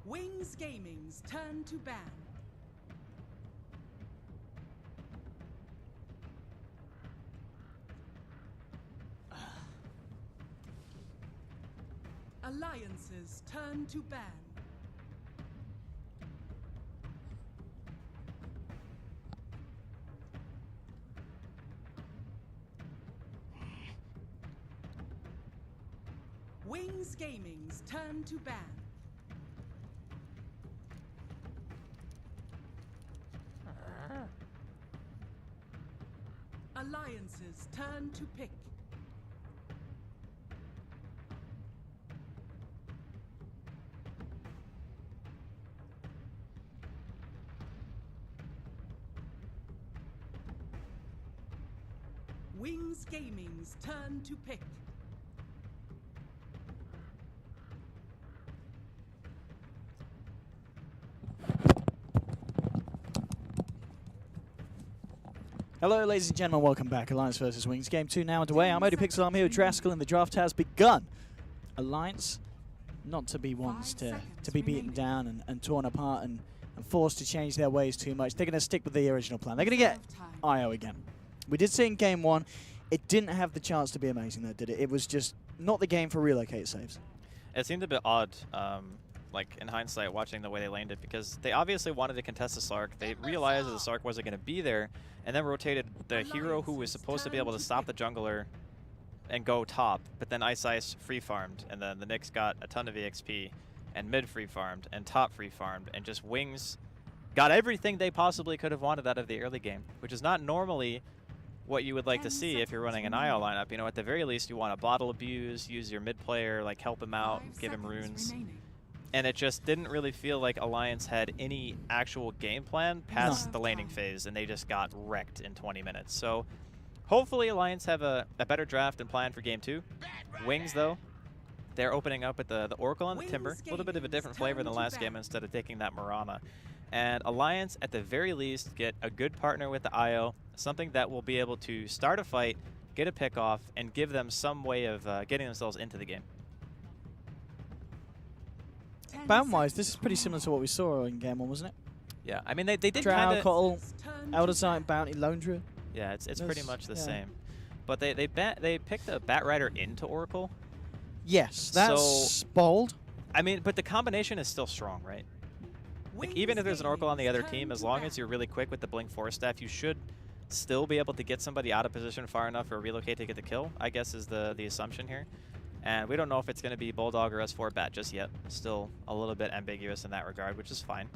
Wings Gaming's turn to ban. Alliance's turn to ban. Wings Gaming's turn to ban. Alliance's turn to pick. Wings Gaming's turn to pick. Hello, ladies and gentlemen, welcome back. Alliance versus Wings. Game 2 now underway. I'm ODPixel, I'm here with Draskell, and the draft has begun. Alliance, not to be ones to be beaten down and torn apart and forced to change their ways too much. They're going to stick with the original plan. They're going to get IO again. We did see in Game 1, it didn't have the chance to be amazing though, did it? It was just not the game for relocate saves. It seemed a bit odd, like in hindsight, watching the way they laned it, because they obviously wanted to contest the Sark. They realized that the Sark wasn't going to be there, and then rotated the hero who was supposed to be able to stop the jungler and go top, but then Ice free farmed, and then the Knicks got a ton of EXP, and mid free farmed, and top free farmed, and just Wings got everything they possibly could have wanted out of the early game, which is not normally what you would like to see if you're running an IO lineup. You know, at the very least, you want to bottle abuse, use your mid player, like help him out, give him runes. And it just didn't really feel like Alliance had any actual game plan past the laning phase, and they just got wrecked in 20 minutes. So hopefully Alliance have a better draft and plan for Game 2. Wings, though, they're opening up with the Oracle and the Timber. A little bit of a different flavor than last game instead of taking that Mirana. And Alliance, at the very least, get a good partner with the IO, something that will be able to start a fight, get a pick off, and give them some way of getting themselves into the game. Ban-wise, this is pretty similar to what we saw in Game 1, wasn't it? Yeah, I mean, they did Drow, kind of... Cottle, Elder Giant, Bounty, Lone Druid. Yeah, it's pretty much the same. But they picked a Bat Rider into Oracle. Yes, that's bold. I mean, but the combination is still strong, right? Like, even if there's an Oracle on the other team, as long as you're really quick with the Blink Force Staff, you should still be able to get somebody out of position far enough for a relocate to get the kill, I guess is the assumption here. And we don't know if it's going to be Bulldog or S4 Bat just yet. Still a little bit ambiguous in that regard, which is fine.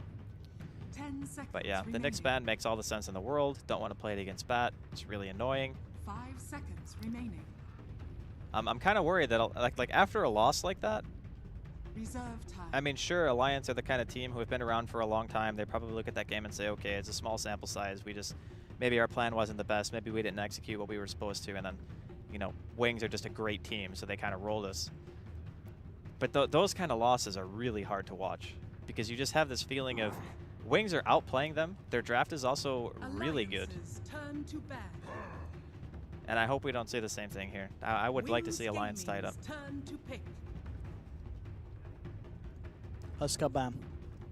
But yeah, the Knicks ban makes all the sense in the world. Don't want to play it against Bat. It's really annoying. 5 seconds remaining. I'm kind of worried that like after a loss like that, Reserve time. I mean, sure, Alliance are the kind of team who have been around for a long time. They probably look at that game and say, okay, it's a small sample size. Maybe our plan wasn't the best. Maybe we didn't execute what we were supposed to. And then, you know, Wings are just a great team, so they kind of rolled us. But those kind of losses are really hard to watch, because you just have this feeling of Wings are outplaying them. Their draft is also really good. Turn to ban. And I hope we don't see the same thing here. I would like to see Alliance tied up. Turn to pick. Huskar ban.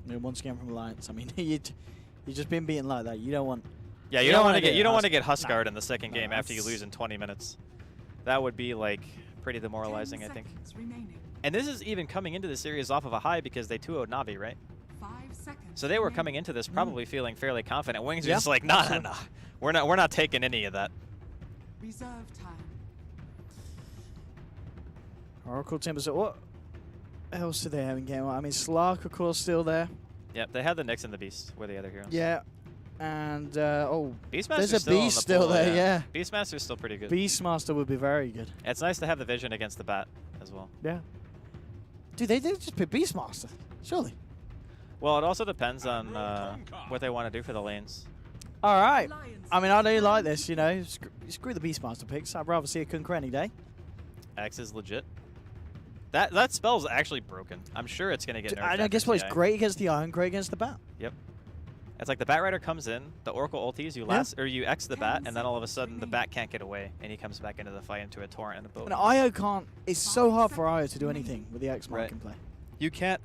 Once again from Alliance. I mean, you're just being beaten like that. You don't want. Yeah, you don't want to get Huskard in the second game after you lose in 20 minutes. That would be like pretty demoralizing, I think. And this is even coming into the series off of a high because they 2-0'd Navi, right? 5 seconds. So they were coming into this probably feeling fairly confident. Wings are just like, nah. We're not taking any of that. Reserve time. Oracle Timber. So what else do they have in game 1? I mean, Slark, of course, still there. Yep, they had the Nyx and the Beast were the other heroes. Yeah. And, Beastmaster's there's a Beast still there, yeah. Beastmaster's still pretty good. Beastmaster would be very good. It's nice to have the vision against the Bat as well. Yeah. Dude, they did just pick Beastmaster, surely. Well, it also depends on what they want to do for the lanes. All right. I mean, I do like this, you know. Screw the Beastmaster picks. I'd rather see a Kunkka any day. X is legit. That spell's actually broken. I'm sure it's going to get nerfed. I guess what? It's great against the Iron, great against the Bat. Yep. It's like the Bat Rider comes in, the Oracle ulties, you X the Bat, and then all of a sudden the Bat can't get away, and he comes back into the fight into a torrent and a boat. And Io can't. It's so hard for Io to do anything with the X mark in play. You can't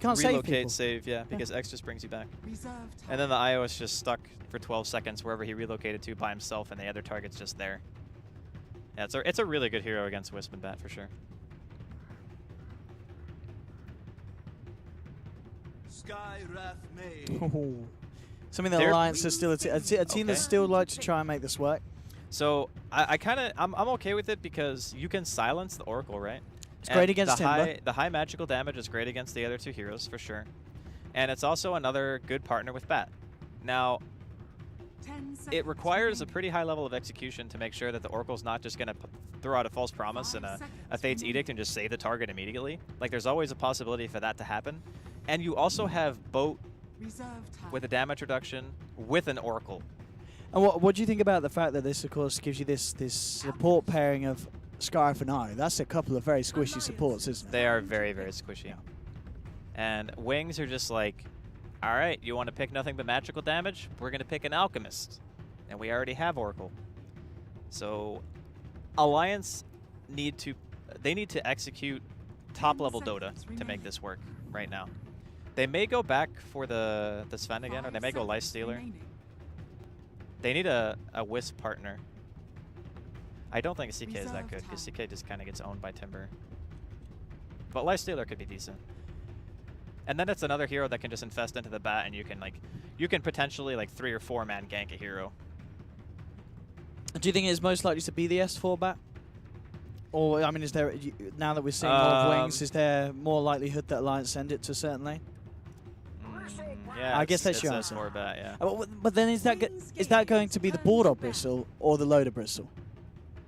Can't save relocate, people. save, yeah, because X just brings you back. Reserve time. And then the IO is just stuck for 12 seconds wherever he relocated to by himself, and the other target's just there. Yeah, it's a really good hero against Wisp and Bat for sure. Something that Alliance is still a team that still like to try and make this work. So I'm okay with it because you can silence the Oracle, right? It's great against Timber. The high magical damage is great against the other two heroes for sure. And it's also another good partner with Bat. Now, 10 seconds it requires a remaining. pretty high level of execution to make sure that the Oracle's not just going to throw out a false promise and a Fate's Edict and just save the target immediately. Like, there's always a possibility for that to happen. And you also have Boat Reserve time. with a damage reduction with an Oracle. And what do you think about the fact that this, of course, gives you this support pairing of Scarf and Eye? That's a couple of very squishy supports, isn't it? They are very, very squishy. And Wings are just like, all right, you want to pick nothing but magical damage? We're going to pick an Alchemist. And we already have Oracle. So Alliance need to execute top-level Dota to make this work right now. They may go back for the Sven again, or they may go Lifestealer. They need a Wisp partner. I don't think CK is that good, because CK just kind of gets owned by Timber. But Lifestealer could be decent. And then it's another hero that can just infest into the Bat, and you can potentially 3 or 4 man gank a hero. Do you think it's most likely to be the S4 Bat? Or, I mean, is there, now that we're seeing more of Wings, is there more likelihood that Alliance send it to a certain lane? Yeah, I guess that's it's your answer. S4 Bat, yeah. But then is that going to be the Bulldog Bristle or the Loader Bristle?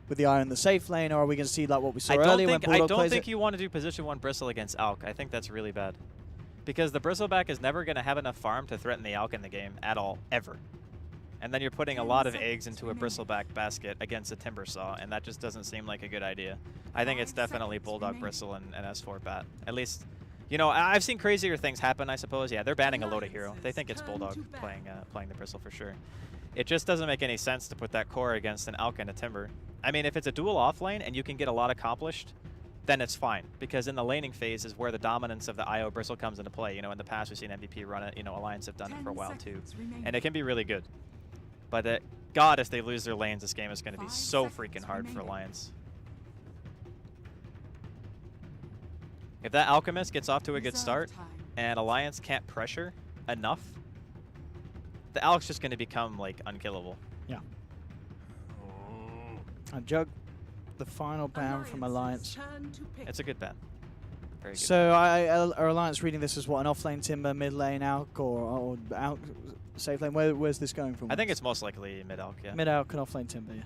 With the Eye in the safe lane, or are we going to see like what we saw earlier when Bulldog I don't plays think it? you want to do position 1 Bristle against Alk. I think that's really bad. Because the Bristleback is never going to have enough farm to threaten the Alk in the game at all, ever. And then you're putting a lot of eggs into a Bristleback basket against a Timber Saw, and that just doesn't seem like a good idea. I think it's definitely Bulldog Bristle and S4 Bat. At least, you know, I've seen crazier things happen, I suppose. Yeah, they're banning a Loader hero. They think it's Bulldog playing the Bristle for sure. It just doesn't make any sense to put that core against an Alk and a Timber. I mean, if it's a dual off lane and you can get a lot accomplished, then it's fine. Because in the laning phase is where the dominance of the IO Bristle comes into play. You know, in the past we've seen MVP run it. You know, Alliance have done it for a while too. And it can be really good. But God, if they lose their lanes, this game is going to be so freaking hard for Alliance. If that Alchemist gets off to a good start and Alliance can't pressure enough, the Alk's just going to become, like, unkillable. Yeah. And Jug, the final ban from Alliance. It's a good ban. Very good. So are Alliance reading this as what, an off-lane Timber, mid-lane Alk, or Alk safe lane? Where's this going from? I think it's most likely mid-Alk, yeah. Mid-Alk and off-lane Timber, yeah.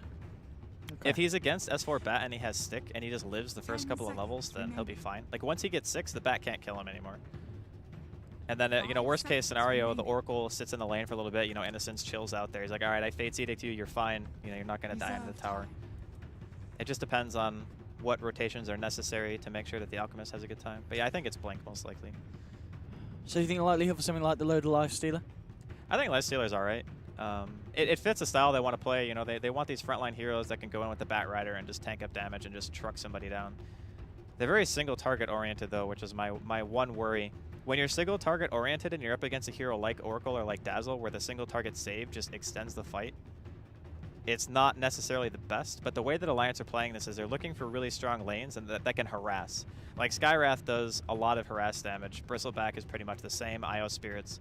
Okay. If he's against S4 Bat and he has Stick and he just lives the first couple of levels, then he'll be fine. Like, once he gets 6, the Bat can't kill him anymore. And then, you know, worst case scenario, the Oracle sits in the lane for a little bit. You know, Innocence chills out there. He's like, all right, I Fate's Edict you, you're fine. You know, you're not going to die in the tower. It just depends on what rotations are necessary to make sure that the Alchemist has a good time. But yeah, I think it's Blink most likely. So you think the likelihood for something like the Loader Lifestealer? I think Lifestealer's all right. It fits the style they want to play. You know, they want these frontline heroes that can go in with the Bat Rider and just tank up damage and just truck somebody down. They're very single target oriented though, which is my one worry. When you're single target oriented and you're up against a hero like Oracle or like Dazzle, where the single target save just extends the fight, it's not necessarily the best. But the way that Alliance are playing this is they're looking for really strong lanes and that can harass. Like Skywrath does a lot of harass damage. Bristleback is pretty much the same. IO Spirits,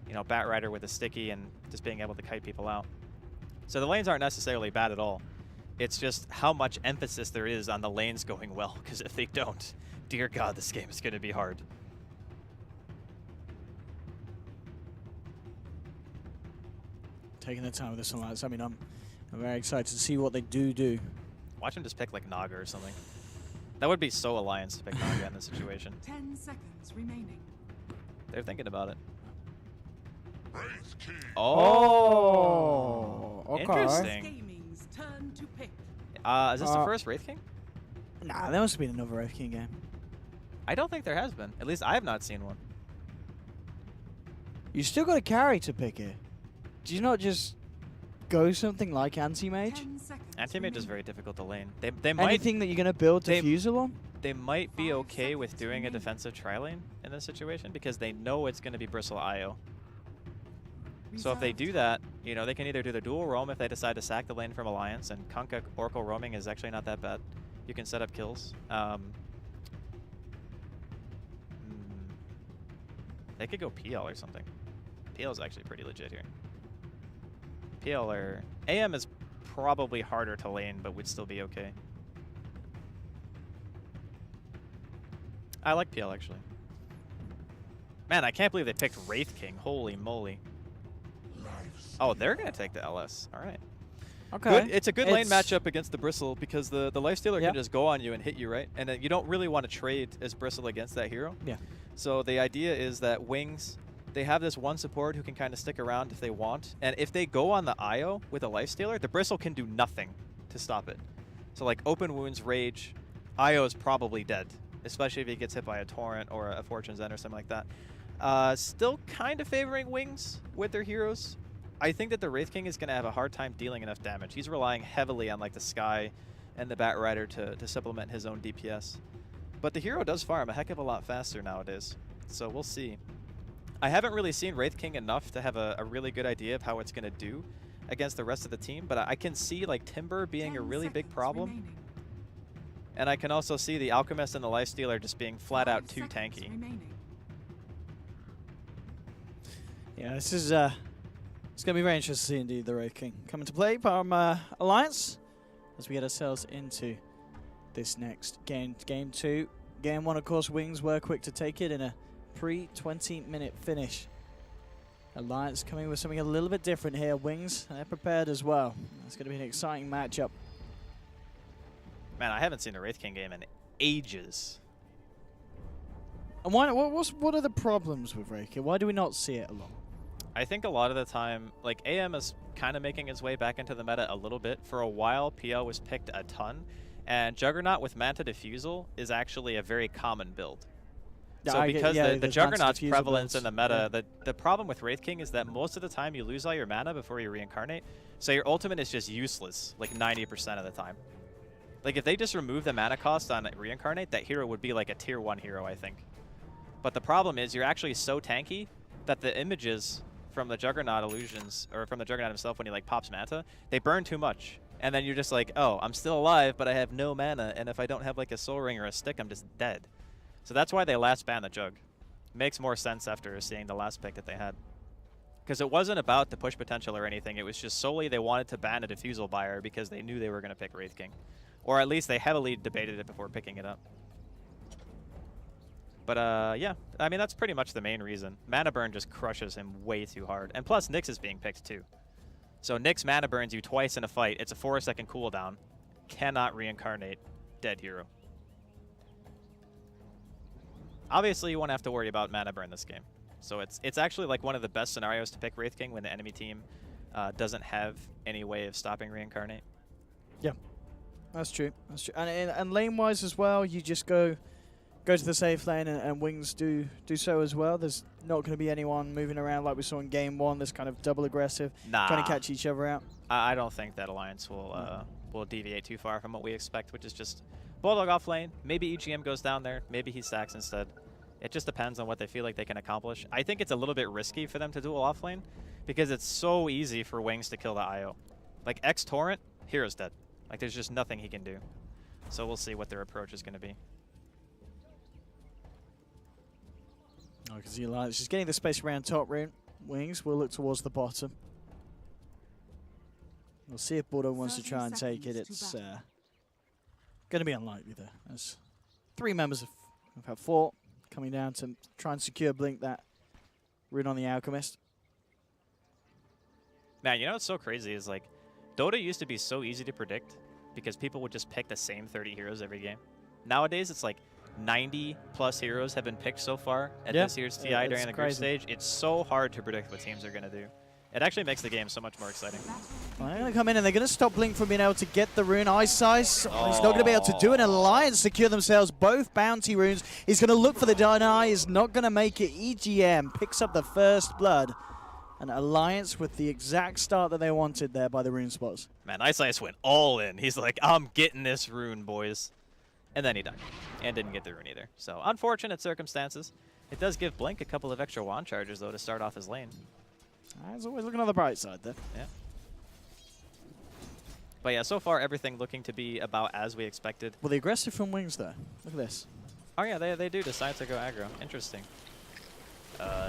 you know, Bat Rider with a sticky and just being able to kite people out. So the lanes aren't necessarily bad at all. It's just how much emphasis there is on the lanes going well, because if they don't, dear God, this game is going to be hard. Taking their time with this Alliance. I mean, I'm very excited to see what they do. Watch them just pick like Naga or something. That would be so Alliance to pick Naga in this situation. 10 seconds remaining. They're thinking about it. Oh, okay. Interesting. Gaming's turn to pick. Is this the first Wraith King? Nah, there must have been another Wraith King game. I don't think there has been. At least I have not seen one. You still got a carry to pick it. Do you not just go something like Anti-Mage? 10 seconds Anti-Mage is remaining. very difficult to lane. They might Anything that you're going to build Diffusal on? they might be okay with doing a defensive tri-lane in this situation because they know it's going to be Bristle IO. So if they do that, you know, they can either do the dual roam if they decide to sack the lane from Alliance, and Kunkka Oracle roaming is actually not that bad. You can set up kills. They could go PL or something. PL is actually pretty legit here. PL or AM is probably harder to lane, but would still be okay. I like PL actually. Man, I can't believe they picked Wraith King. Holy moly. Oh, they're going to take the LS. All right. Okay. Good. It's a good lane matchup against the Bristle because the Lifestealer can just go on you and hit you, right? And you don't really want to trade as Bristle against that hero. Yeah. So the idea is that Wings, they have this one support who can kind of stick around if they want. And if they go on the IO with a Lifestealer, the Bristle can do nothing to stop it. So like open wounds, rage, IO is probably dead, especially if he gets hit by a Torrent or a Fortune's End or something like that. Still kind of favoring Wings with their heroes. I think that the Wraith King is going to have a hard time dealing enough damage. He's relying heavily on like the Sky and the Bat Rider to supplement his own DPS. But the hero does farm a heck of a lot faster nowadays, so we'll see. I haven't really seen Wraith King enough to have a really good idea of how it's going to do against the rest of the team, but I can see like Timber being a really big problem. Remaining. And I can also see the Alchemist and the Lifestealer just being flat out too tanky. Yeah, this is it's going to be very interesting to see indeed the Wraith King come into play from Alliance as we get ourselves into this next game. Game 2. Game 1, of course, Wings were quick to take it in a pre-20-minute finish. Alliance coming with something a little bit different here. Wings, they're prepared as well. It's going to be an exciting matchup. Man, I haven't seen a Wraith King game in ages. And what are the problems with Wraith King? Why do we not see it a lot? I think a lot of the time, like AM is kind of making its way back into the meta a little bit. For a while, PL was picked a ton, and Juggernaut with Manta Diffusal is actually a very common build. Yeah, so because the Juggernaut's prevalence builds. in the meta, the problem with Wraith King is that most of the time you lose all your mana before you reincarnate, so your ultimate is just useless, like 90% of the time. Like if they just remove the mana cost on reincarnate, that hero would be like a tier 1 hero, I think. But the problem is you're actually so tanky that the images from the Juggernaut illusions, or from the Juggernaut himself when he like pops Manta, they burn too much. And then you're just like, oh, I'm still alive, but I have no mana, and if I don't have like a Soul Ring or a stick, I'm just dead. So that's why they last banned the Jug. Makes more sense after seeing the last pick that they had. Because it wasn't about the push potential or anything, it was just solely they wanted to ban a Diffusal buyer because they knew they were going to pick Wraith King. Or at least they heavily debated it before picking it up. But yeah, I mean, that's pretty much the main reason. Mana burn just crushes him way too hard. And plus, Nyx is being picked too. So Nyx mana burns you twice in a fight. It's a 4-second cooldown. Cannot reincarnate. Dead hero. Obviously, you won't have to worry about mana burn this game. So it's actually like one of the best scenarios to pick Wraith King when the enemy team doesn't have any way of stopping reincarnate. Yeah, that's true. That's true. And lane-wise as well, you just go to the safe lane, and Wings do so as well. There's not going to be anyone moving around like we saw in game 1. This kind of double aggressive, trying to catch each other out. I don't think that Alliance will deviate too far from what we expect, which is just Bulldog off lane. Maybe EGM goes down there. Maybe he stacks instead. It just depends on what they feel like they can accomplish. I think it's a little bit risky for them to duel off lane because it's so easy for Wings to kill the IO. Like X Torrent, hero's dead. Like there's just nothing he can do. So we'll see what their approach is going to be. I can see Alliance just getting the space around top rune. Wings will look towards the bottom. We'll see if Bulldog wants to try and take it. It's going to be unlikely there. As 3 members of Fort coming down to try and secure Blink that rune on the Alchemist. Man, you know what's so crazy is like Dota used to be so easy to predict because people would just pick the same 30 heroes every game. Nowadays, it's like 90+ heroes have been picked so far at this year's TI during the group stage. It's so hard to predict what teams are going to do. It actually makes the game so much more exciting. Well, they're going to come in and they're going to stop Blink from being able to get the rune Ice Ice. Oh. He's not going to be able to do it. Alliance secure themselves both bounty runes. He's going to look for the deny. He's not going to make it. EGM picks up the first blood. And Alliance with the exact start that they wanted there by the rune spots. Man, Ice Ice went all in. He's like, I'm getting this rune, boys. and then he died and didn't get the rune either. So unfortunate circumstances. It does give Blink a couple of extra wand charges, though, to start off his lane. He's always looking on the bright side there. Yeah. But yeah, so far everything looking to be about as we expected. Well, the aggressive from Wings, though. Look at this. Oh yeah, they do decide to go aggro. Interesting.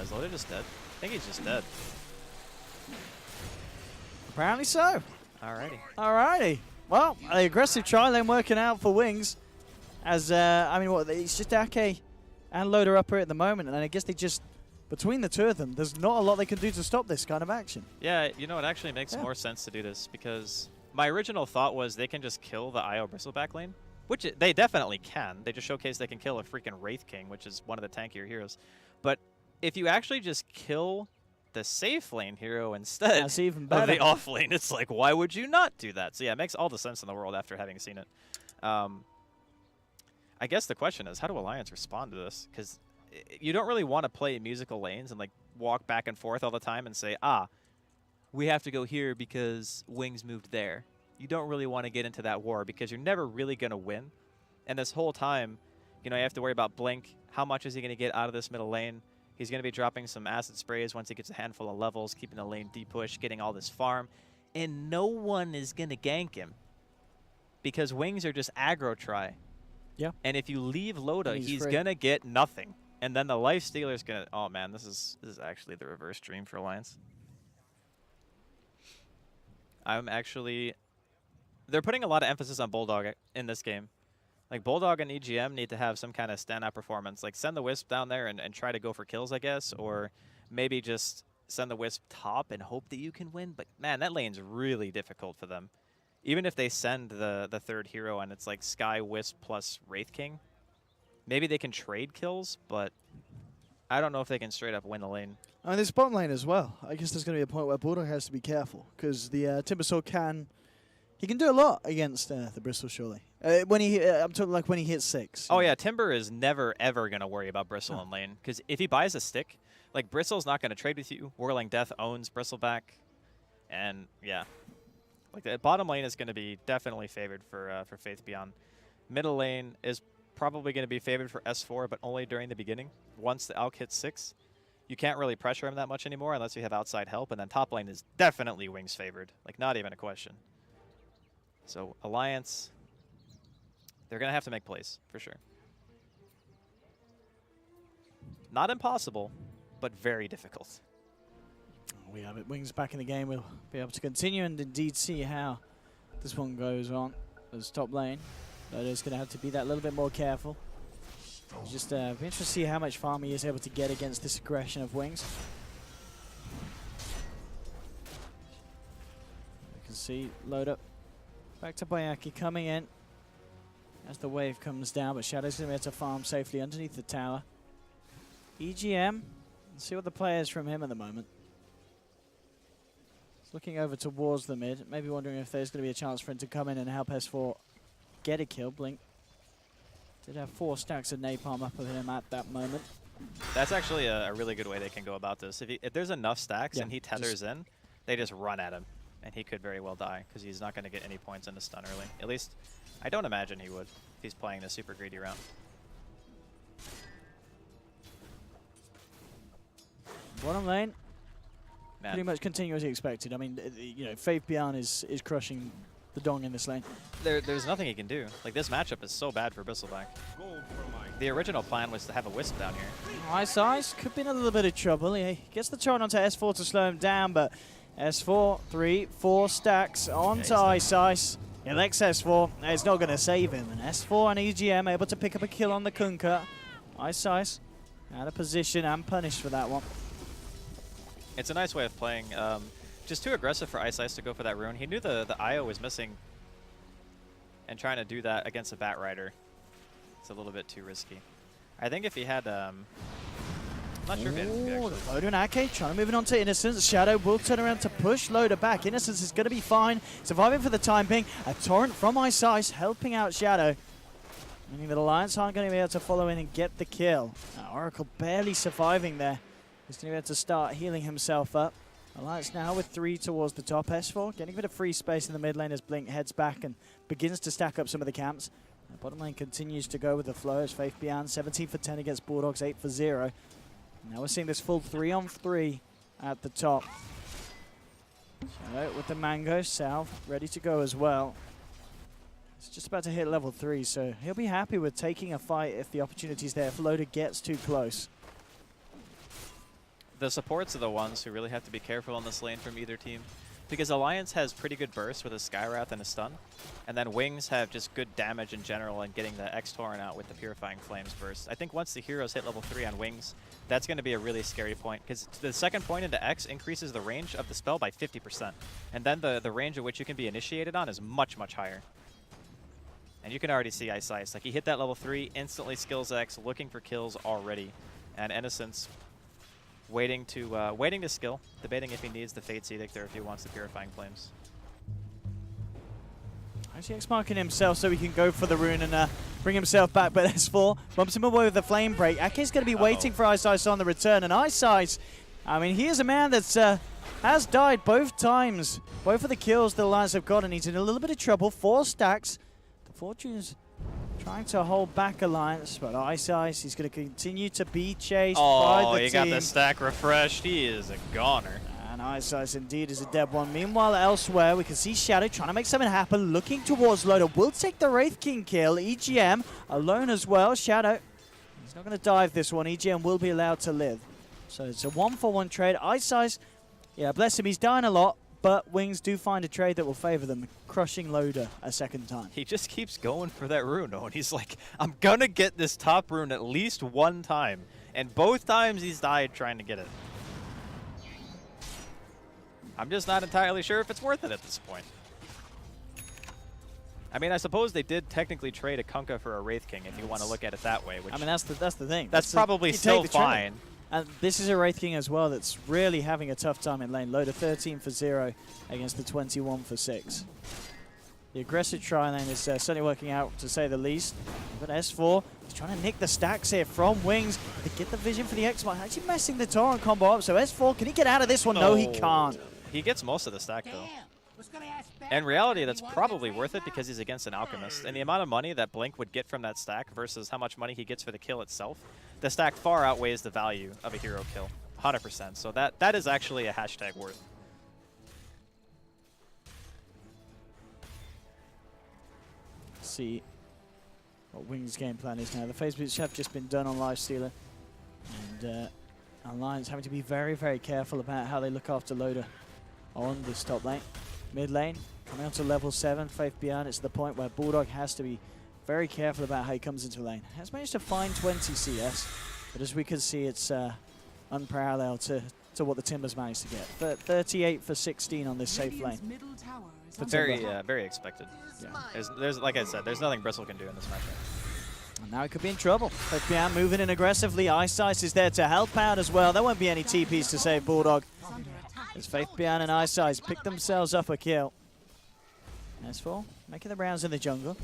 Is Loda just dead? I think he's just dead. Apparently so. Alrighty. Alrighty. Well, the aggressive try lane working out for Wings. As, I mean, what, it's just Ake and Loda up here at the moment, and I guess they just, between the two of them, there's not a lot they can do to stop this kind of action. Yeah, you know, it actually makes more sense to do this, because my original thought was they can just kill the IO Bristleback lane, which they definitely can. They just showcase they can kill a freaking Wraith King, which is one of the tankier heroes. But if you actually just kill the safe lane hero instead That's even of better. the off lane, it's like, why would you not do that? So yeah, it makes all the sense in the world after having seen it. I guess the question is, how do Alliance respond to this? Because you don't really want to play musical lanes and like walk back and forth all the time and say, we have to go here because Wings moved there. You don't really want to get into that war because you're never really going to win. And this whole time, you know, you have to worry about Blink. How much is he going to get out of this middle lane? He's going to be dropping some acid sprays once he gets a handful of levels, keeping the lane deep push, getting all this farm. And no one is going to gank him because Wings are just aggro try. Yeah. And if you leave Loda, he's free. going to get nothing. And then the life stealer's going to... Oh, man, this is actually the reverse dream for Alliance. I'm actually... They're putting a lot of emphasis on Bulldog in this game. Like, Bulldog and EGM need to have some kind of standout performance. Like, send the Wisp down there and try to go for kills, I guess. Or maybe just send the Wisp top and hope that you can win. But, man, that lane's really difficult for them. Even if they send the third hero and it's like Sky, Wisp plus Wraith King, maybe they can trade kills, but I don't know if they can straight up win the lane. And this bottom lane as well. I guess there's going to be a point where Bulldog has to be careful because the Timbersaw can do a lot against the Bristle, surely. When he, I'm talking like when he hits 6. Oh yeah, Timber is never ever going to worry about Bristle in lane because if he buys a stick, like Bristle's not going to trade with you. Whirling Death owns Bristleback, and yeah, like the bottom lane is going to be definitely favored for Faith Beyond. Middle lane is probably going to be favored for S4, but only during the beginning. Once the Alk hits 6, you can't really pressure him that much anymore unless you have outside help, and then top lane is definitely Wings favored, like not even a question. So Alliance, they're going to have to make plays, for sure. Not impossible, but very difficult. We have it. Wings back in the game. We'll be able to continue and indeed see how this one goes on as top lane. But it's going to have to be that little bit more careful. Just be interested to see how much farm he is able to get against this aggression of Wings. You can see load up. Back to Bayaki coming in as the wave comes down, but Shadow's going to be able to farm safely underneath the tower. EGM, let's see what the play is from him at the moment. He's looking over towards the mid, maybe wondering if there's going to be a chance for him to come in and help S4 get a kill. Blink did have 4 stacks of napalm up of him at that moment. That's actually a really good way they can go about this. If there's enough stacks and he tethers in, they just run at him. And he could very well die, because he's not going to get any points into stun early. At least, I don't imagine he would, if he's playing the super greedy round. Bottom lane, Man. pretty much continue as he expected. I mean, you know, Faith Beyond is crushing the dong in this lane. There's nothing he can do. Like, this matchup is so bad for Bristleback. The original plan was to have a Wisp down here. Ice could be in a little bit of trouble. He gets the turn onto S4 to slow him down, but S4, 3, 4 stacks onto Ice. Elects S4. It's not going to save him. And S4 and EGM able to pick up a kill on the Kunkka. Ice out of position and punished for that one. It's a nice way of playing. Just too aggressive for Ice to go for that rune. He knew the IO was missing. And trying to do that against a Bat Rider, it's a little bit too risky. I think if he had... not sure if he had actually. Loda and Ake trying to move it on to Innocence. Shadow will turn around to push Loda back. Innocence is going to be fine. Surviving for the time being. A torrent from Ice helping out Shadow. Meaning that Alliance aren't going to be able to follow in and get the kill. Oracle barely surviving there. He's going to be able to start healing himself up. Alliance now with 3 towards the top. S4 getting a bit of free space in the mid lane as Blink heads back and begins to stack up some of the camps. The bottom lane continues to go with the flow as Faith Beyond 17 for 10 against Bulldogs, 8 for 0. Now we're seeing this full 3-on-3 at the top. Shadow with the Mango, South ready to go as well. He's just about to hit level 3, so he'll be happy with taking a fight if the opportunity's there, if Loda gets too close. The supports are the ones who really have to be careful on this lane from either team, because Alliance has pretty good burst with a Skywrath and a stun, and then Wings have just good damage in general and getting the X-Torrent out with the Purifying Flames burst. I think once the heroes hit level 3 on Wings, that's going to be a really scary point, because the second point into X increases the range of the spell by 50%, and then the range at which you can be initiated on is much, much higher. And you can already see Ice Ice. Like, he hit that level 3, instantly skills X, looking for kills already, and Innocence waiting to skill, debating if he needs the Fate's Edict or if he wants the Purifying Flames. Actually X-marking himself so he can go for the rune and bring himself back, but S4 bumps him away with the Flame Break. Ake's going to be waiting for Ice Ice on the return, and Ice Ice, I mean, he is a man that's has died both times. Both of the kills the Alliance have got, and he's in a little bit of trouble. 4 stacks. The Fortune's trying to hold back Alliance, but Ice Ice, he's going to continue to be chased by the team. Oh, he got the stack refreshed. He is a goner. And Ice Ice indeed is a dead one. Meanwhile, elsewhere, we can see Shadow trying to make something happen, looking towards Loda. Will take the Wraith King kill. EGM alone as well. Shadow, he's not going to dive this one. EGM will be allowed to live. So it's a 1-for-1 trade. Ice Ice, yeah, bless him, he's dying a lot. But Wings do find a trade that will favor them, crushing Loda a second time. He just keeps going for that rune, though, and he's like, I'm going to get this top rune at least one time. And both times he's died trying to get it. I'm just not entirely sure if it's worth it at this point. I mean, I suppose they did technically trade a Kunkka for a Wraith King, if you want to look at it that way. Which I mean, that's the thing. That's probably still fine. And this is a Wraith King as well that's really having a tough time in lane. Loda 13 for 0 against the 21 for 6. The aggressive try lane is certainly working out, to say the least. But S4 is trying to nick the stacks here from Wings to get the vision for the X-Mark. Actually messing the Torrent combo up. So S4, can he get out of this one? No, he can't. He gets most of the stack, though. In reality, that's probably worth it because he's against an Alchemist. And the amount of money that Blink would get from that stack versus how much money he gets for the kill itself, the stack far outweighs the value of a hero kill, 100%. So that is actually a hashtag worth. Let's see what Wings' game plan is now. The phase boots have just been done on Lifestealer. And Alliance having to be very, very careful about how they look after Loda on this top lane. Mid lane, coming on to level 7, Faith Beyond. It's the point where Bulldog has to be very careful about how he comes into lane. Has managed to find 20 CS, but as we can see, it's unparalleled to what the Timbers managed to get. But 38 for 16 on this safe lane. Very expected. Yeah. There's like I said, there's nothing Bristle can do in this matchup. And now he could be in trouble. Faith Beyond moving in aggressively. Ice Ice is there to help out as well. There won't be any TPs to save Bulldog. As Faith Beyond and Ice Ice pick themselves up a kill. S4 making the rounds in the jungle.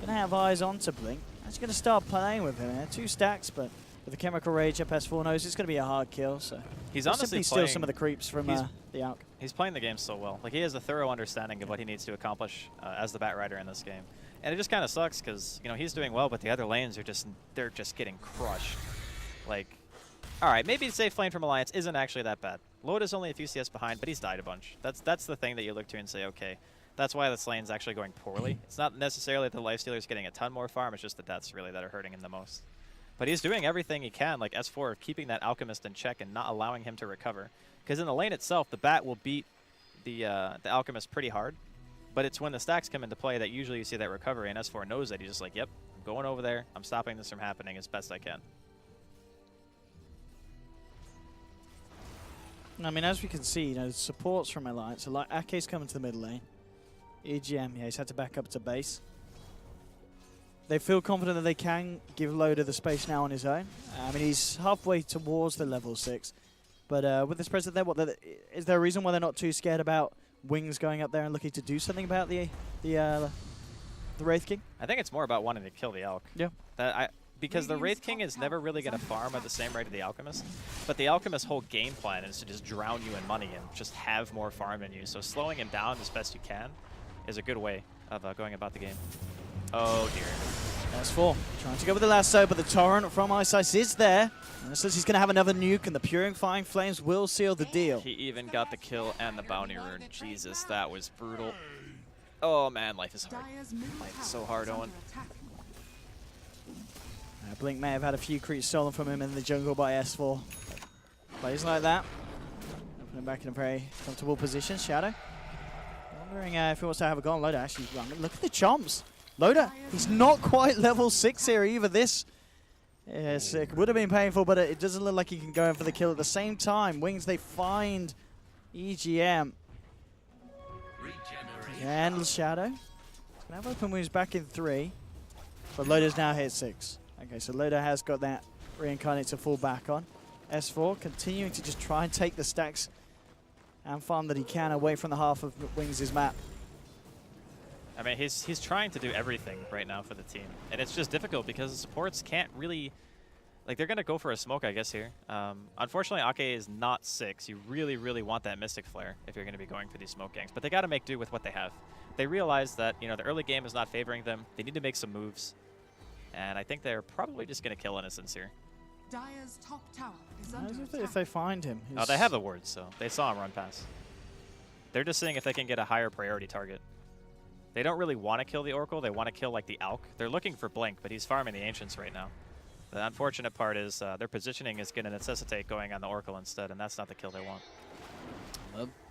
Gonna have eyes on to Blink. Actually gonna start playing with him. 2 stacks, but with the Chemical Rage up, S4 knows it's gonna be a hard kill. So he's honestly steal some of the creeps from the Alk. He's playing the game so well. Like, he has a thorough understanding of what he needs to accomplish as the Bat Rider in this game. And it just kind of sucks because, you know, he's doing well, but the other lanes are they're just getting crushed. Like, all right, maybe safe lane from Alliance isn't actually that bad. Loda's only a few CS behind, but he's died a bunch. That's the thing that you look to and say, okay, that's why this lane's actually going poorly. It's not necessarily that the Lifestealer's getting a ton more farm, it's just the deaths really that are hurting him the most. But he's doing everything he can, like S4, keeping that Alchemist in check and not allowing him to recover. Because in the lane itself, the Bat will beat the Alchemist pretty hard. But it's when the stacks come into play that usually you see that recovery, and S4 knows that. He's just like, yep, I'm going over there. I'm stopping this from happening as best I can. I mean, as we can see, you know, supports from Alliance. So like Ake's coming to the middle lane. EGM, yeah, he's had to back up to base. They feel confident that they can give Loda the space now on his own. I mean, he's halfway towards the level 6. But with this presence there, is there a reason why they're not too scared about Wings going up there and looking to do something about the Wraith King? I think it's more about wanting to kill the Elk. Yeah. because the Wraith King is never really going to farm at the same rate of the Alchemist, but the Alchemist's whole game plan is to just drown you in money and just have more farm than you. So slowing him down as best you can is a good way of going about the game. Oh dear. That's 4. Trying to go with the lasso, but the torrent from Ice is there. And it says he's going to have another nuke, and the Purifying Flames will seal the deal. He even got the kill and the bounty rune. Jesus, that was brutal. Oh man, life is hard. Life is so hard, Owen. Blink may have had a few creeps stolen from him in the jungle by S4. Plays like that. Putting him back in a very comfortable position. Shadow. Wondering if he wants to have a go on Loda. Actually, look at the chomps. Loda, he's not quite level 6 here either. This it would have been painful, but it doesn't look like he can go in for the kill at the same time. Wings, they find EGM. And Shadow. He's going to have open wounds back in 3. But Loda's now hit 6. Okay, so Loda has got that Reincarnate to fall back on. S4 continuing to just try and take the stacks and farm that he can away from the half of Wings' map. I mean, he's trying to do everything right now for the team. And it's just difficult because the supports can't really... Like, they're going to go for a smoke, I guess, here. Unfortunately, Ake is not 6. You really, really want that Mystic Flare if you're going to be going for these smoke gangs. But they got to make do with what they have. They realize that, you know, the early game is not favoring them. They need to make some moves. And I think they're probably just going to kill Innocence here. Dire's top tower is under attack. If they find him. Oh, they have the wards, so they saw him run past. They're just seeing if they can get a higher priority target. They don't really want to kill the Oracle. They want to kill, like, the Alk. They're looking for Blink, but he's farming the Ancients right now. The unfortunate part is their positioning is going to necessitate going on the Oracle instead, and that's not the kill they want.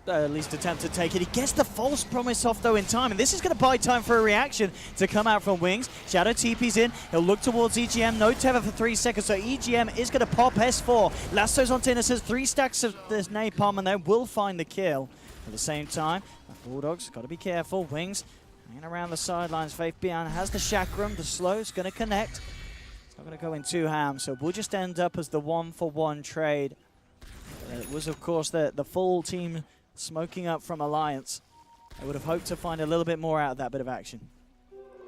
At least attempt to take it. He gets the false promise off, though, in time. And this is going to buy time for a reaction to come out from Wings. Shadow TP's in. He'll look towards EGM. No tether for 3 seconds, so EGM is going to pop S4. Lasso's on Innocence. 3 stacks of this napalm, and they will find the kill. At the same time, the Bulldogs got to be careful. Wings hanging around the sidelines. Faith Bian has the chakram. The slow's going to connect. It's not going to go in 2 hams, so we'll just end up as the 1-for-1 trade. It was, of course, the full team smoking up from Alliance. I would have hoped to find a little bit more out of that bit of action.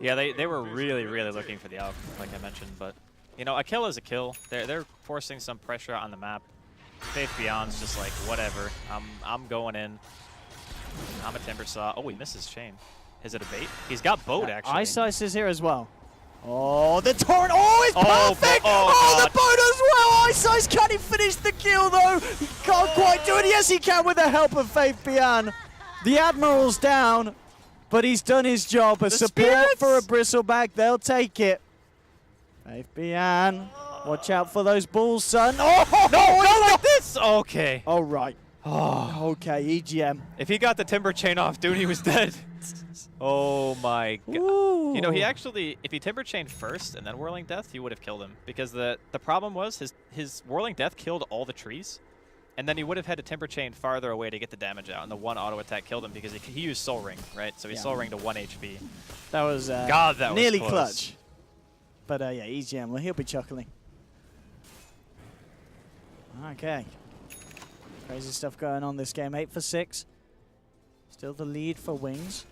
Yeah, they were really, really looking for the Alk, like I mentioned. But, you know, a kill is a kill. They're forcing some pressure on the map. Faith Beyond's just like, whatever. I'm going in. I'm a Timber Saw. Oh, he misses Chain. Is it a bait? He's got Boat, actually. Ice is here as well. Oh, the Torrent. Oh, it's perfect. Oh, the Boat as well. Ice can he finish the kill, though? He can't quite do it. Yes, he can with the help of Faith Bian. The Admiral's down, but he's done his job. A support for a Bristleback. They'll take it. Faith Bian. Watch out for those bulls, son. Oh, no, like this. Okay. All right. Oh, okay, EGM. If he got the Timber Chain off, dude, he was dead. Oh my god. Ooh. You know, he actually, if he Timber Chained first and then Whirling Death, he would have killed him. Because the problem was his Whirling Death killed all the trees. And then he would have had to Timber Chain farther away to get the damage out. And the one auto attack killed him because he used Soul Ring, right? So he Soul Ring to 1 HP. That was God, that nearly was close. clutch. But yeah, EGM, well, he'll be chuckling. Okay. Crazy stuff going on this game. 8 for 6. Still the lead for Wings.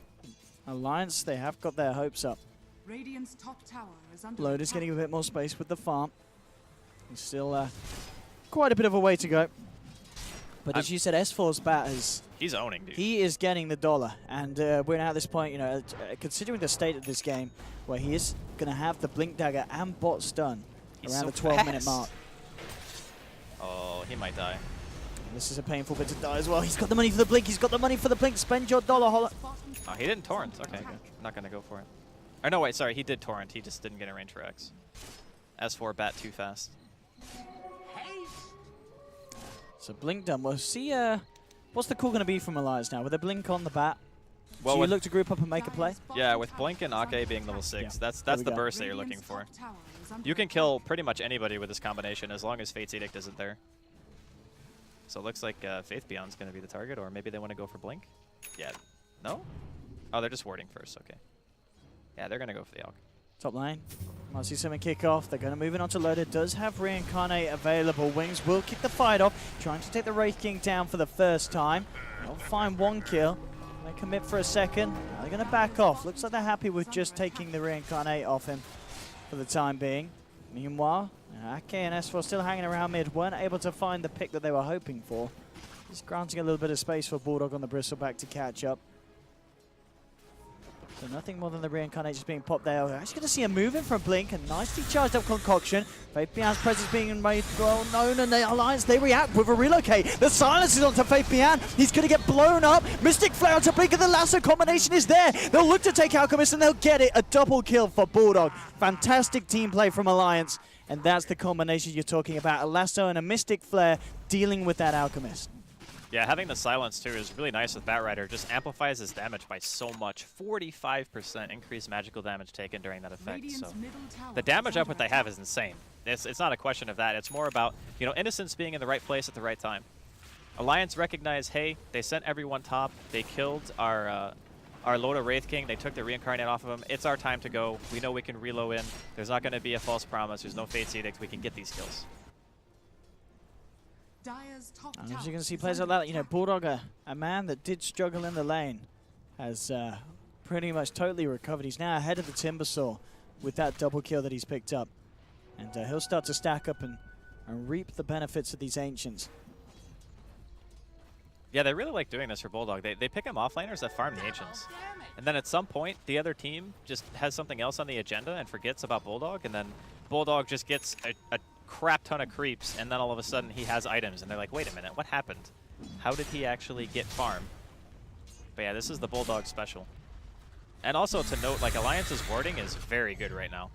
Alliance, they have got their hopes up. Radiant's top tower is under Loda's attack. getting a bit more space with the farm. He's still quite a bit of a way to go. But as you said, S4's bat is... He's owning, dude. He is getting the dollar. And we're now at this point, you know, considering the state of this game, where he is going to have the Blink Dagger and bot stun around the 12-minute mark. Oh, he might die. This is a painful bit to die as well. He's got the money for the Blink. He's got the money for the Blink. Spend your dollar, Holler. Oh, he didn't Torrent. Okay, good. Not going to go for it. Or no, wait, sorry. He did Torrent. He just didn't get a range for X. S4 bat too fast. So Blink done. We'll see what's the call going to be from Alliance now? With a Blink on the bat, well, so you look to group up and make a play? Yeah, with Blink and Ake being level 6, yeah. that's the burst that you're looking for. You can kill pretty much anybody with this combination as long as Fate's Edict isn't there. So it looks like Faith Beyond's going to be the target, or maybe they want to go for Blink? Yeah. No? Oh, they're just warding first. Okay. Yeah, they're going to go for the Alk. Top lane. Might see something kick off. They're going to move it onto Loda. Does have Reincarnate available. Wings will kick the fight off. Trying to take the Wraith King down for the first time. They'll find 1 kill. They commit for a second. Now they're going to back off. Looks like they're happy with just taking the Reincarnate off him for the time being. Meanwhile, Ake and S4 still hanging around mid, weren't able to find the pick that they were hoping for. Just granting a little bit of space for Bulldog on the bristleback to catch up. So nothing more than the reincarnate just being popped there. We're actually going to see a move in from Blink, a nicely charged up concoction. Faith Bian's presence being made well known, and the Alliance, they react with a relocate. The silence is onto Faith Bian. He's going to get blown up. Mystic Flare onto Blink, and the lasso combination is there. They'll look to take Alchemist, and they'll get it. A double kill for Bulldog. Fantastic team play from Alliance, and that's the combination you're talking about. A lasso and a Mystic Flare dealing with that Alchemist. Yeah, having the silence too is really nice with Batrider. Just amplifies his damage by so much. 45% increased magical damage taken during that effect. So the damage output they have is insane. It's not a question of that. It's more about, you know, Innocence being in the right place at the right time. Alliance recognized, hey, they sent everyone top. They killed our Loda Wraith King. They took the Reincarnate off of him. It's our time to go. We know we can reload in. There's not going to be a false promise. There's no Fate's Edict. We can get these kills. And as you can see, players like that, you know, Bulldog, a man that did struggle in the lane, has pretty much totally recovered. He's now ahead of the Timbersaw with that double kill that he's picked up. And he'll start to stack up and reap the benefits of these Ancients. Yeah, they really like doing this for Bulldog. They pick him offlaners that farm the Ancients. And then at some point, the other team just has something else on the agenda and forgets about Bulldog, and then Bulldog just gets a crap ton of creeps, and then all of a sudden he has items, and they're like, wait a minute, what happened? How did he actually get farm? But yeah, this is the Bulldog special. And also to note, like, Alliance's warding is very good right now.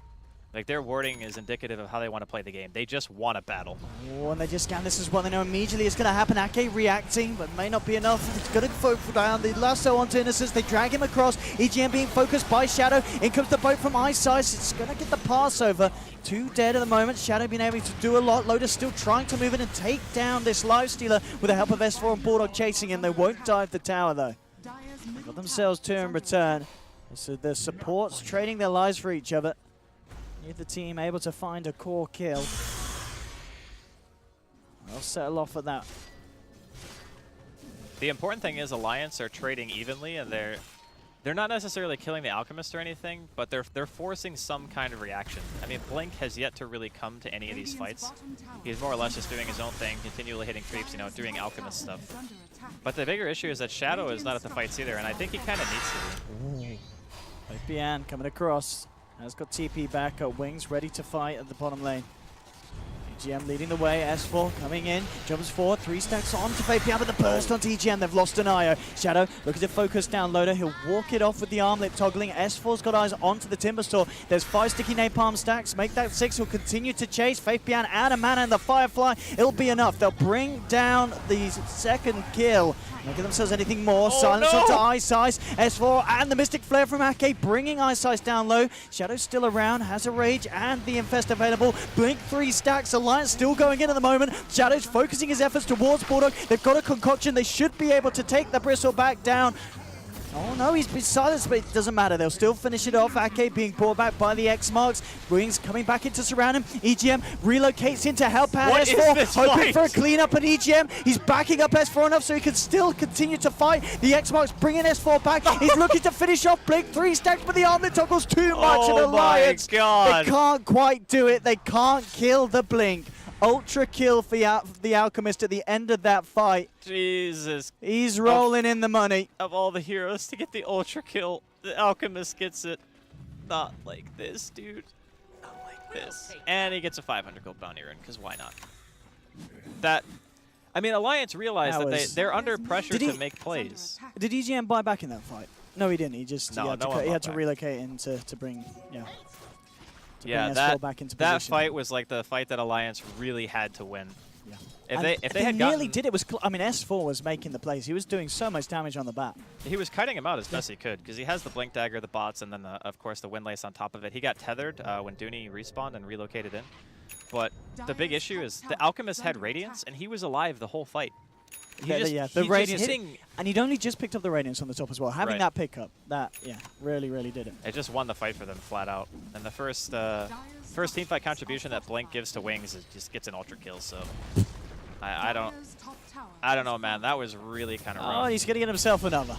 Like, their warding is indicative of how they want to play the game. They just want to battle. Oh, and they just scan. This is what they know immediately is going to happen. Ake reacting, but may not be enough. It's going to focus down the lasso onto Innocence. They drag him across. EGM being focused by Shadow. In comes the boat from Ice Ice. It's going to get the pass over. 2 dead at the moment. Shadow being able to do a lot. Loda's still trying to move in and take down this Lifestealer with the help of S4 and Bulldog chasing him. They won't dive the tower, though. They've got themselves 2 in return. So the supports trading their lives for each other. Neither team able to find a core kill. They'll settle off at that. The important thing is Alliance are trading evenly, and they're not necessarily killing the Alchemist or anything, but they're forcing some kind of reaction. I mean, Blink has yet to really come to any of these fights. He's more or less just doing his own thing, continually hitting creeps, you know, doing Alchemist stuff. But the bigger issue is that Shadow is not at the fights either, and I think he kind of needs to be. Bian coming across. Has got TP back at Wings, ready to fight at the bottom lane. EGM leading the way, S4 coming in, jumps forward, 3 stacks on to Faith Bian, but the burst onto EGM, they've lost an IO. Shadow looking to focus down Loda, he'll walk it off with the armlet toggling. S4's got eyes onto the Timbersaw. There's 5 sticky napalm stacks, make that 6, he'll continue to chase. Faith Bian out of mana and the Firefly, it'll be enough. They'll bring down the second kill. Not give themselves anything more. Silence onto Ice Ice. S4 and the Mystic Flare from Ake bringing Ice Ice down low. Shadow's still around, has a Rage and the Infest available. Blink 3 stacks. Alliance still going in at the moment. Shadow's focusing his efforts towards Bulldog. They've got a concoction. They should be able to take the Bristle back down. Oh no, he's been silenced, but it doesn't matter. They'll still finish it off. Ake being pulled back by the X-Marks. Wings coming back in to surround him. EGM relocates in to help out S4. Hoping for a clean-up at EGM. He's backing up S4 enough so he can still continue to fight. The X-Marks bringing S4 back. He's looking to finish off Blink. 3 stacks, but the armlet toggles too much. And Alliance, they can't quite do it. They can't kill the Blink. Ultra kill for the Alchemist at the end of that fight. Jesus. He's rolling in the money. Of all the heroes to get the ultra kill, the Alchemist gets it. Not like this, dude. Not like this. And he gets a 500 gold bounty rune, because why not? I mean, Alliance realized that they're under pressure to make plays. Did EGM buy back in that fight? No, he didn't. He just he had to relocate in to bring, that fight was like the fight that Alliance really had to win. Yeah. If they had nearly did it, I mean, S4 was making the plays. He was doing so much damage on the bat. He was kiting him out as best he could, because he has the Blink Dagger, the bots, and then, of course, the Windlace on top of it. He got tethered when Dooney respawned and relocated in. But the big issue is the Alchemist had Radiance, and he was alive the whole fight. The Radiance, and he'd only just picked up the Radiance on the top as well. Having that pickup, really, really did it. It just won the fight for them flat out. And the first teamfight contribution that Blink gives to Wings is just gets an ultra kill. So I don't know, man. That was really kind of rough. Oh, he's gonna get himself another.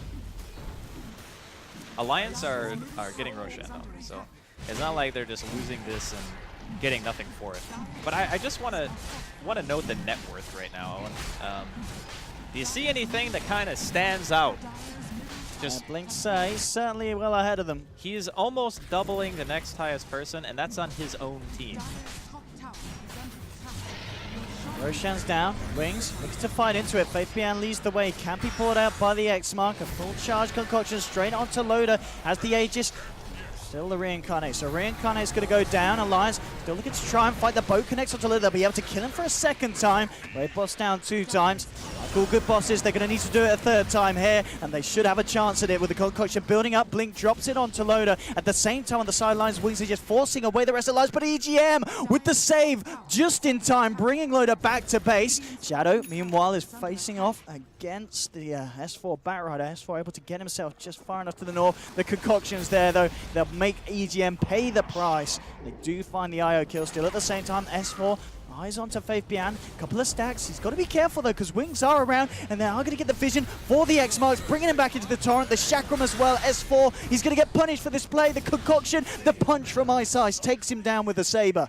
Alliance are getting Roshan though, so it's not like they're just losing this and getting nothing for it. But I just want to note the net worth right now, Owen. Do you see anything that kind of stands out? Just Blink's he's certainly well ahead of them. He's almost doubling the next highest person, and that's on his own team. Roshan's down. Wings looks to fight into it. Faith Bian leads the way. Can't be pulled out by the X mark. A full charge concoction straight onto Loda as the Aegis. Still the Reincarnate. So Reincarnate's going to go down. Alliance still looking to try and fight the boat connects onto Loda. They'll be able to kill him for a second time. Wave boss down 2 times. Like all good bosses, they're going to need to do it a 3rd time here, and they should have a chance at it with the concoction building up. Blink drops it onto Loda. At the same time on the sidelines, Wings are just forcing away the rest of the lives, but EGM with the save just in time, bringing Loda back to base. Shadow, meanwhile, is facing off against the S4 Batrider. S4 able to get himself just far enough to the north. The concoction's there, though. They'll make EGM pay the price. They do find the IO kill still. At the same time, S4 eyes onto Faith Bian. Couple of stacks. He's got to be careful, though, because Wings are around, and they are going to get the vision for the X-Marks, bringing him back into the Torrent. The Chakram as well. S4, he's going to get punished for this play. The concoction, the punch from Ice Ice takes him down with the Saber.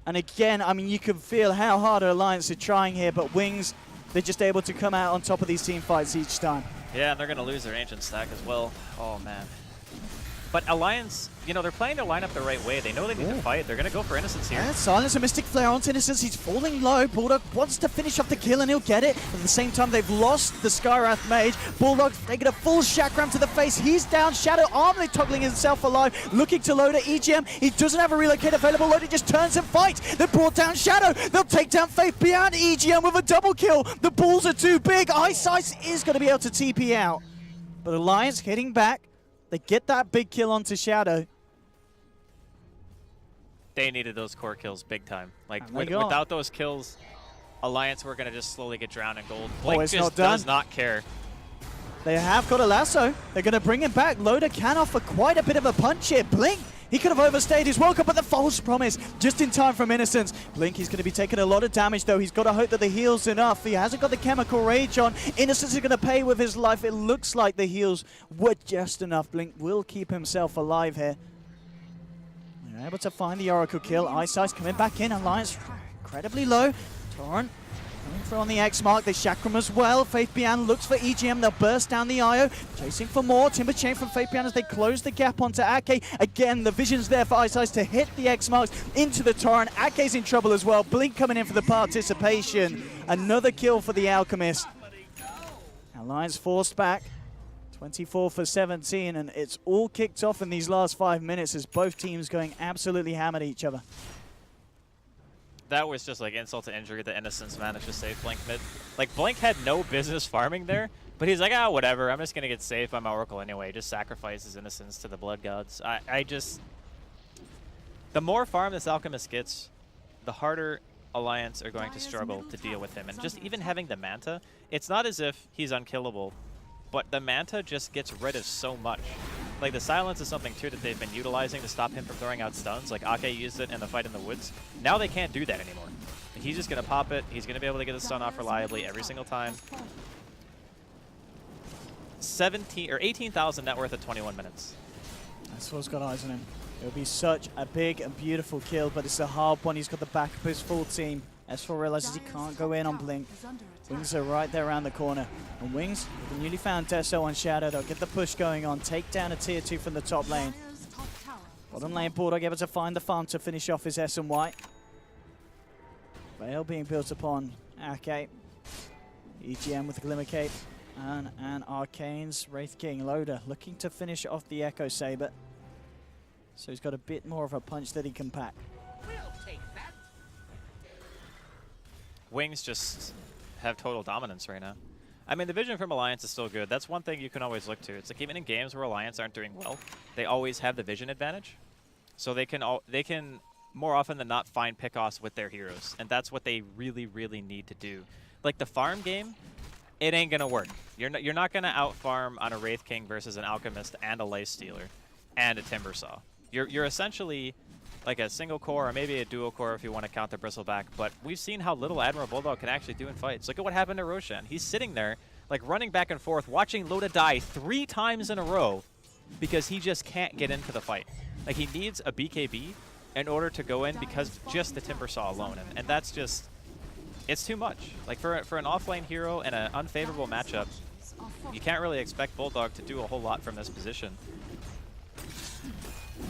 And again, I mean, you can feel how hard Alliance are trying here, but Wings, they're just able to come out on top of these team fights each time. Yeah, and they're going to lose their Ancient stack as well. Oh, man. But Alliance, you know, they're playing their lineup the right way. They know they need to fight. They're going to go for Innocence here. Yeah, silence a Mystic Flare onto Innocence. He's falling low. Bulldog wants to finish off the kill, and he'll get it. At the same time, they've lost the Skyrath Mage. Bulldog taking a full Chakram to the face. He's down. Shadow armly toggling himself alive, looking to Loda. EGM, he doesn't have a relocate available. Loda just turns and fights. They brought down Shadow. They'll take down Faith Bian. EGM with a double kill. The balls are too big. Ice Ice is going to be able to TP out. But Alliance hitting back. They get that big kill onto Shadow. They needed those core kills big time. Like, without those kills, Alliance were going to just slowly get drowned in gold. Blink just does not care. They have got a lasso. They're going to bring him back. Loda can offer quite a bit of a punch here. Blink, he could have overstayed his welcome, but the false promise just in time from Innocence. Blink, he's going to be taking a lot of damage, though. He's got to hope that the heal's enough. He hasn't got the chemical rage on. Innocence is going to pay with his life. It looks like the heals were just enough. Blink will keep himself alive here. They're able to find the Oracle kill. Ice Ice coming back in. Alliance incredibly low. Torrent coming through on the X mark. They Chakram as well. Faith Bian looks for EGM. They'll burst down the IO. Chasing for more. Timber Chain from Faith Bian as they close the gap onto Ake. Again, the vision's there for Ice Ice to hit the X marks into the Torrent. Ake's in trouble as well. Blink coming in for the participation. Another kill for the Alchemist. Alliance forced back. 24 for 17, and it's all kicked off in these last 5 minutes as both teams going absolutely hammered each other. That was just like insult to injury that Innocence managed to save Blink mid. Like, Blink had no business farming there, but he's like, ah, whatever, I'm just going to get saved by my Oracle anyway. Just sacrifices Innocence to the Blood Gods. The more farm this Alchemist gets, the harder Alliance are going to struggle to deal with him. And just even having the Manta, it's not as if he's unkillable, but the Manta just gets rid of so much. Like, the silence is something, too, that they've been utilizing to stop him from throwing out stuns. Like, Ake used it in the fight in the woods. Now they can't do that anymore. He's just going to pop it. He's going to be able to get the stun off reliably every single time. 18,000 net worth at 21 minutes. That's what's got eyes on him. It'll be such a big and beautiful kill, but it's a hard one. He's got the back of his full team. S4 realizes he can't go in on Blink. Wings are right there around the corner. And Wings, with the newly found Tesso on Shadow, they'll get the push going on. Take down a tier 2 from the top lane. Bottom lane, Bulldog able to find the farm to finish off his S and Y. Veil being built upon Ake. EGM with the Glimmer Cape. And Arcane's Wraith King. Loda looking to finish off the Echo Saber. So he's got a bit more of a punch that he can pack. Wings just have total dominance right now. I mean, the vision from Alliance is still good. That's one thing you can always look to. It's like even in games where Alliance aren't doing well, they always have the vision advantage. So they can more often than not find pickoffs with their heroes, and that's what they really, really need to do. Like the farm game, it ain't gonna work. You're not gonna out farm on a Wraith King versus an Alchemist and a Lifestealer and a Timber Saw. You're essentially like a single core or maybe a dual core if you want to count the Bristleback, but we've seen how little Admiral Bulldog can actually do in fights. Look at what happened to Roshan. He's sitting there, like running back and forth, watching Loda die 3 times in a row because he just can't get into the fight. Like, he needs a BKB in order to go in because just the Timbersaw alone, and that's just, it's too much. Like for an offlane hero in an unfavorable matchup, you can't really expect Bulldog to do a whole lot from this position.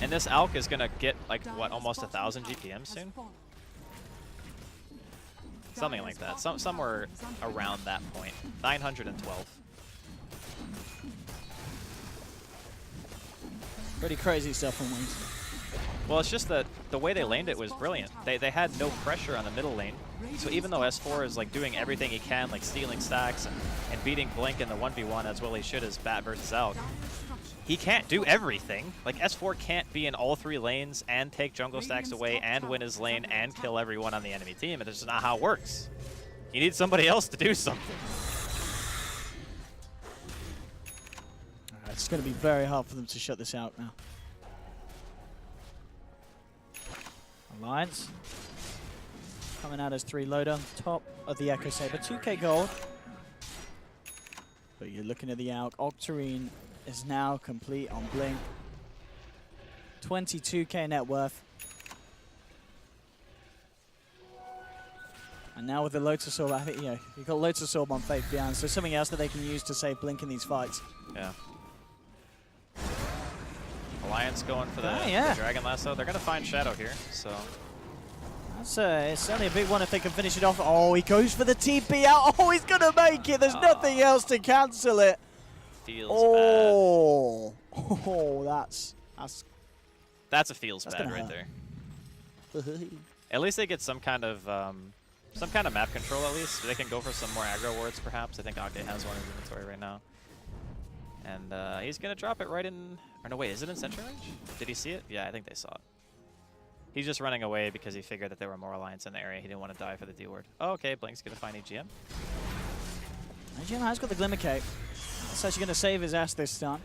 And this Alk is gonna get like what, almost 1,000 GPM soon? Something like that. Somewhere around that point. 912. Pretty crazy stuff from Wings. Well, it's just that the way they laned it was brilliant. They had no pressure on the middle lane. So even though S4 is like doing everything he can, like stealing stacks and beating Blink in the 1v1 as well he should as Bat versus Alk, he can't do everything. Like S4 can't be in all 3 lanes and take jungle stacks away and win his lane and kill everyone on the enemy team. It's just not how it works. You need somebody else to do something. It's going to be very hard for them to shut this out now. Alliance coming out as 3 loader, top of the Echo Saber, 2k gold. But you're looking at the Alk. Octarine is now complete on Blink. 22k net worth. And now with the Lotus Orb, I think, you've got Lotus Orb on Faith behind, so something else that they can use to save Blink in these fights. Yeah. Alliance going for the Dragon Lasso. They're going to find Shadow here, so... That's it's certainly a big one if they can finish it off. Oh, he goes for the TP out. Oh, he's going to make it. There's nothing else to cancel it. Feels bad. Oh, that's a feels bad right there. At least they get some kind of map control at least. They can go for some more aggro wards perhaps. I think Ake has one in his inventory right now. And he's going to drop it right in... Or no, wait, is it in sentry range? Did he see it? Yeah, I think they saw it. He's just running away because he figured that there were more Alliance in the area. He didn't want to die for the D ward. Oh, okay, Blink's going to find EGM. EGM has got the Glimmer Cape. That's actually going to save his ass this time.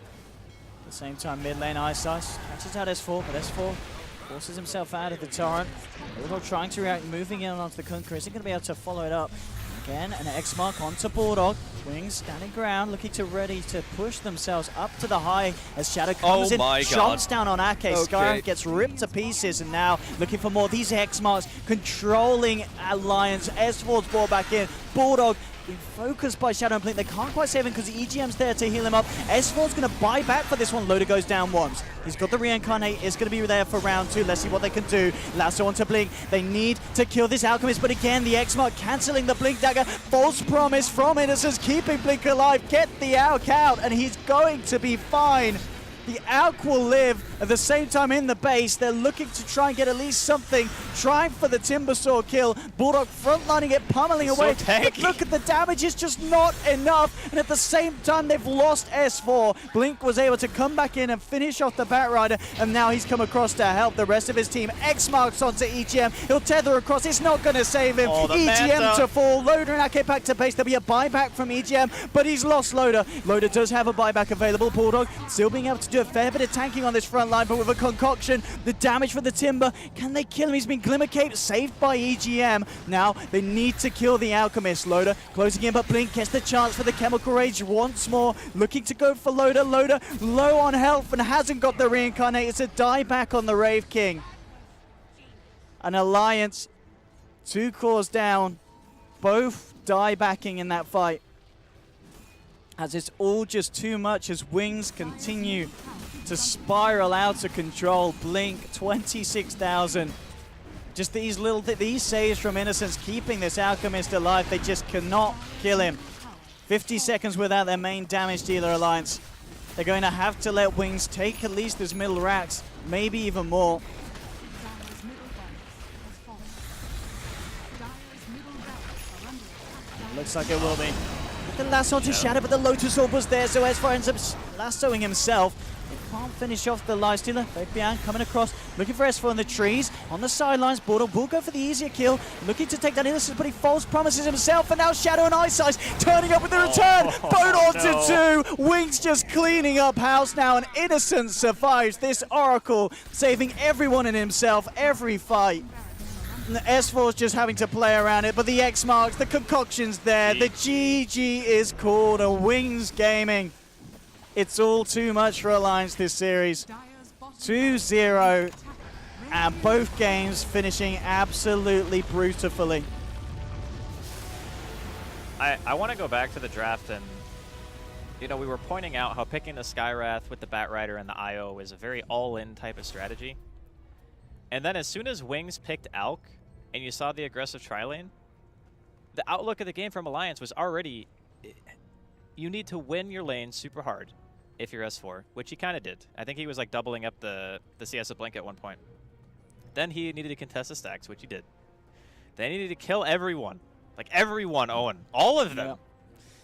At the same time, mid lane Ice Ice catches out S4, but S4 forces himself out of the torrent. Bulldog trying to react, moving in onto the Kunkka. Isn't going to be able to follow it up. Again, an X mark onto Bulldog. Wings standing ground, looking ready to push themselves up to the high as Shadow comes in, jumps down on Ake. Okay. Skyrim gets ripped to pieces, and now looking for more. These X marks controlling Alliance. S4's ball back in. Bulldog being focused by Shadow and Blink. They can't quite save him because the EGM's there to heal him up. S4's going to buy back for this one. Loader goes down once. He's got the Reincarnate. Is going to be there for round 2. Let's see what they can do. Lasso onto Blink. They need to kill this Alchemist, but again, the X-Mark cancelling the Blink Dagger. False promise from Innocence, keeping Blink alive. Get the Alk out, and he's going to be fine. The Alk will live. At the same time in the base, they're looking to try and get at least something. Trying for the Timbersaw kill. Bulldog frontlining it, pummeling away. But look at the damage, it's just not enough. And at the same time, they've lost S4. Blink was able to come back in and finish off the Batrider, and now he's come across to help the rest of his team. X marks onto EGM. He'll tether across. It's not going to save him. EGM to fall. Loader and Ake back to base. There'll be a buyback from EGM, but he's lost Loader. Loader does have a buyback available. Bulldog still being able to do a fair bit of tanking on this front line, but with a concoction, the damage for the Timber, can they kill him? He's been Glimmer Cape saved by EGM. Now they need to kill the Alchemist. Loader closing in, but Blink gets the chance for the Chemical Rage once more, looking to go for Loader. Loader low on health and hasn't got the Reincarnate. It's a die back on the Rave King. An Alliance, 2 cores down, both die backing in that fight, as it's all just too much as Wings continue to spiral out of control. Blink, 26,000. Just these saves from Innocence keeping this Alchemist alive. They just cannot kill him. 50 seconds without their main damage dealer, Alliance. They're going to have to let Wings take at least his middle racks, maybe even more. Looks like it will be. The lasso to Shadow, but the Lotus Orb was there, so S4 ends up lassoing himself. They can't finish off the Lifestealer. Fabian coming across, looking for S4 in the trees. On the sidelines, Bulldog will go for the easier kill, looking to take down Innocence, but he false promises himself, and now Shadow and Ice Ice turning up with the return. Boat onto 2. Wings just cleaning up house now, and Innocence survives this Oracle, saving everyone and himself every fight. And the S4's just having to play around it, but the X marks, the concoction's there, the GG is called a Wings Gaming. It's all too much for Alliance this series. 2-0. and both games finishing absolutely beautifully. I want to go back to the draft, and you know, we were pointing out how picking the Skywrath with the Batrider and the IO is a very all-in type of strategy. And then as soon as Wings picked Alk and you saw the aggressive tri-lane, the outlook of the game from Alliance was already, you need to win your lane super hard if you're S4, which he kind of did. I think he was like doubling up the CS of Blink at one point. Then he needed to contest the stacks, which he did. Then he needed to kill everyone. Like everyone, Owen. All of them. Yeah.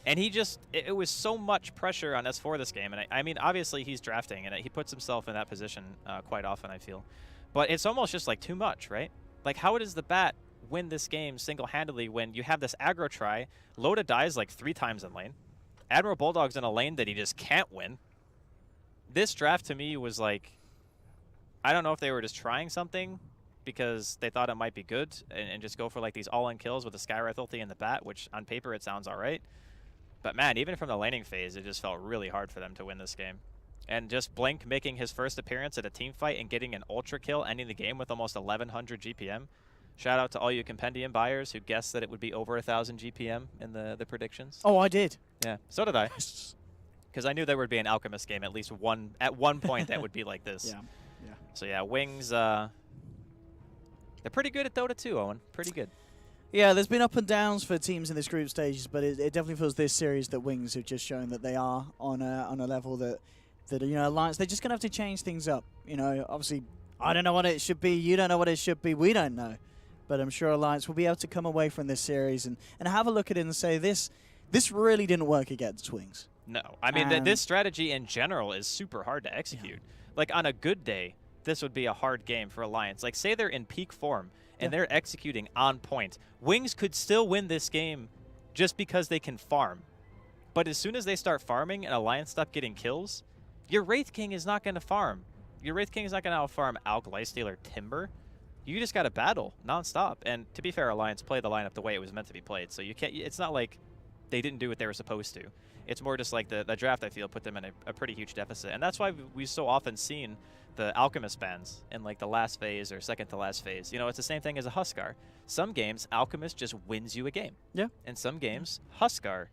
And he just, it was so much pressure on S4 this game. And I mean, obviously he's drafting and he puts himself in that position quite often, I feel. But it's almost just like too much, right? Like how does the Bat win this game single-handedly when you have this aggro try, Loda dies like 3 times in lane, Admiral Bulldog's in a lane that he just can't win. This draft to me was like, I don't know if they were just trying something because they thought it might be good and just go for like these all-in kills with the Skywrath ulti and the Bat, which on paper it sounds all right. But man, even from the laning phase, it just felt really hard for them to win this game. And just Blink making his first appearance at a team fight and getting an ultra kill, ending the game with almost 1100 GPM. Shout out to all you Compendium buyers who guessed that it would be over 1000 GPM in the predictions. Oh, I did. Yeah, so did I. Because I knew there would be an Alchemist game at least at one point that would be like this. Yeah. Yeah. So yeah, Wings, they're pretty good at Dota too, Owen. Pretty good. Yeah, there's been up and downs for teams in this group stages, but it definitely feels this series that Wings have just shown that they are on a level that you know, Alliance, they're just going to have to change things up. You know, obviously, I don't know what it should be. You don't know what it should be. We don't know. But I'm sure Alliance will be able to come away from this series and have a look at it and say, this really didn't work against Wings. No. I mean, this strategy in general is super hard to execute. Yeah. Like, on a good day, this would be a hard game for Alliance. Like, say they're in peak form and they're executing on point. Wings could still win this game just because they can farm. But as soon as they start farming and Alliance stop getting kills, your Wraith King is not going to farm. Your Wraith King is not going to out-farm Alk, Lifestealer, Timber. You just got to battle nonstop. And to be fair, Alliance played the lineup the way it was meant to be played. So you can't. It's not like they didn't do what they were supposed to. It's more just like the draft, I feel, put them in a pretty huge deficit. And that's why we've so often seen the Alchemist bans in like the last phase or second to last phase. You know, it's the same thing as a Huskar. Some games, Alchemist just wins you a game. Yeah. And some games, Huskar